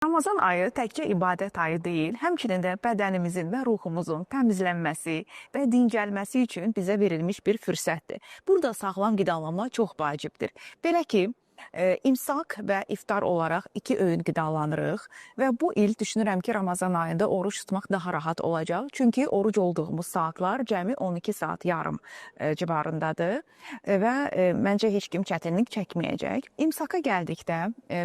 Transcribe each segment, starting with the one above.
Ramazan ayı təkcə ibadət ayı deyil, həmçinin də bədənimizin və ruhumuzun təmizlənməsi və dincəlməsi üçün bizə verilmiş bir fürsətdir. Burada sağlam qidalanma çox vacibdir. Belə ki, imsak və iftar olaraq 2 öğün qidalanırıq və bu il düşünürəm ki, Ramazan ayında oruç tutmaq daha rahat olacaq. Çünki oruc olduğumuz saatlar cəmi 12 saat yarım civarındadır və məncə heç kim çətinlik çəkməyəcək. İmsaka gəldikdə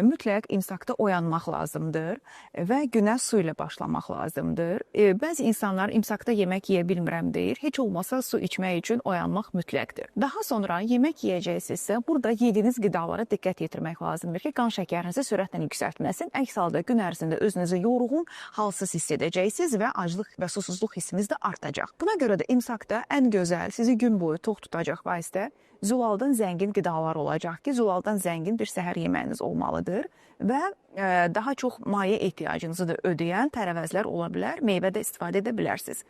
mütləq imsakda oyanmaq lazımdır və günə su ilə başlamaq lazımdır. Bəzi insanlar imsakda yemək yeyə bilmirəm deyir. Heç olmasa su içmək üçün oyanmaq mütləqdir. Daha sonra yemək yeyəcəksinizsə, burada yediyiniz qidalara diqqət yetirmək lazımdır ki, qan şəkərinizi sürətlə yüksəltməsin. Əks halda gün ərzində özünüzü yorğun, halsız hiss edəcəksiniz və aclıq və susuzluq hissiniz də artacaq. Buna görə də imsakda ən gözəl, sizi gün boyu tox tutacaq vasitə zulaldan zəngin qidalar olacaq ki, zulaldan zəngin bir səhər yeməyiniz olmalıdır və daha çox maye ehtiyacınızı da ödəyən tərəvəzlər ola bilər, meyvə də istifadə edə bilərsiniz.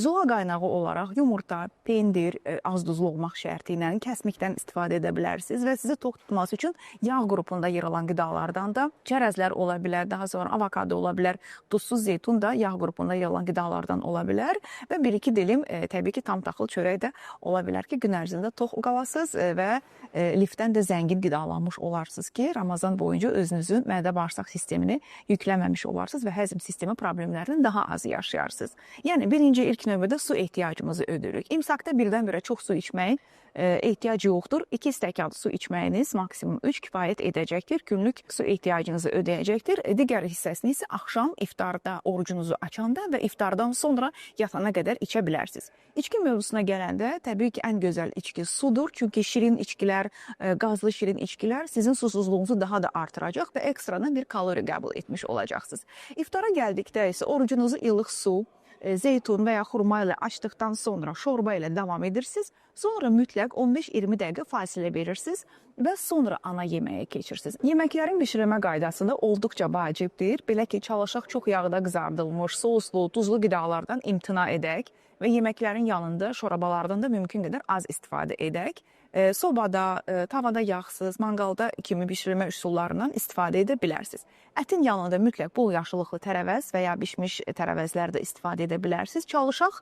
Zulal qaynağı olaraq yumurta, pendir, az duzlu olmaq şərti ilə kəsmikdən istifadə edə bilərsiniz və sizi tox tutması üçün yağ qrupunda yer alan qidalardan da çərəzlər ola bilər, daha sonra avokado ola bilər, duzsuz zeytun da yağ qrupunda yer alan qidalardan ola bilər və 1-2 dilim təbii ki, tam taxıl çörək də ola bilər ki, gün ərzində tox qalasınız və lifdən də zəngin qidalanmış olarsınız ki, Ramazan boyunca özünüzün mədə-bağırsaq sistemini yükləməmiş olarsınız və həzm sistemi problemlərindən daha az yaşayarsınız. Yəni, ilk növbədə su ehtiyacımızı ödürük. İmsakda birdən-birə çox su içməyin ehtiyac yoxdur. 2 stəkan su içməyiniz maksimum 3 kifayət edəcəkdir. Günlük su ehtiyacınızı ödəyəcəkdir. Digər hissəsini isə axşam iftarda orucunuzu açanda və iftardan sonra yatana qədər içə bilərsiniz. İçki mövzusuna gələndə təbii ki, ən gözəl içki sudur. Çünki şirin içkilər, qazlı şirin içkilər sizin susuzluğunuzu daha da artıracaq və ekstradan bir kalori qəbul etmiş olacaqsınız. İftara gəldikdə isə orucunuzu ilıq su, zeytun və ya xurma ilə açdıqdan sonra şorba ilə davam edirsiniz. Sonra mütləq 15-20 dəqiqə fasilə verirsiniz və sonra ana yeməyə keçirsiniz. Yeməklərin bişirilmə qaydası da olduqca vacibdir. Belə ki, çalışaq çox yağda qızardılmış, soslu, duzlu qidalardan imtina edək və yeməklərin yanında şorabalardan da mümkün qədər az istifadə edək. Sobada, tavada yağsız, manqalda kimi bişirilmə üsullarından istifadə edə bilərsiniz. Ətin yanında mütləq bol yaşıllıqlı tərəvəz və ya bişmiş tərəvəzlər də istifadə edə bilərsiniz. Çalışaq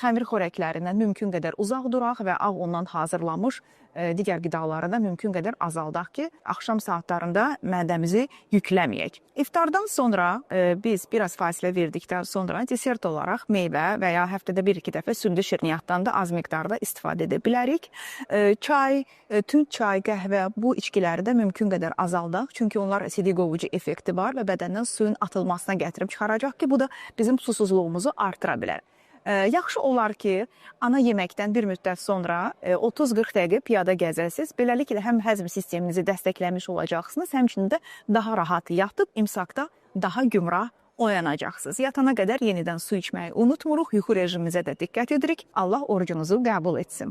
xəmir xörəklərindən mümkün qədər uzaq duraq və ağ ondan hazırlanmış digər qidaları da mümkün qədər azaldaq ki, axşam saatlarında mədəmizi yükləməyək. İftardan sonra biz biraz fasilə verdikdən sonra desert olaraq meyvə və ya həftədə 1-2 dəfə sündü şirniyyatdan da az miqdarda istifadə edə bilərik. Çay, tünd çay, qəhvə bu içkiləri də mümkün qədər azaldaq. Çünki onlar asidik qovucu effekti var və bədəndən suyun atılmasına gətirib çıxaracaq ki, bu da bizim susuzluğumuzu artıra bilər. Yaxşı olar ki, ana yeməkdən bir müddət sonra 30-40 dəqiqə piyada gəzəsiniz. Beləliklə, həm həzm sisteminizi dəstəkləmiş olacaqsınız, həmçinin də daha rahat yatıb, imsakda daha gümrah oyanacaqsınız. Yatana qədər yenidən su içməyi unutmuruq, yuxu rejimimizə də diqqət edirik. Allah orucunuzu qəbul etsin.